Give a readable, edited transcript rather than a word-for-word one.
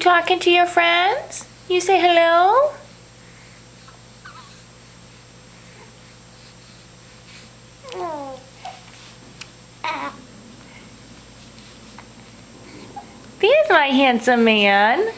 talking to your friends? You say hello? There's my handsome man.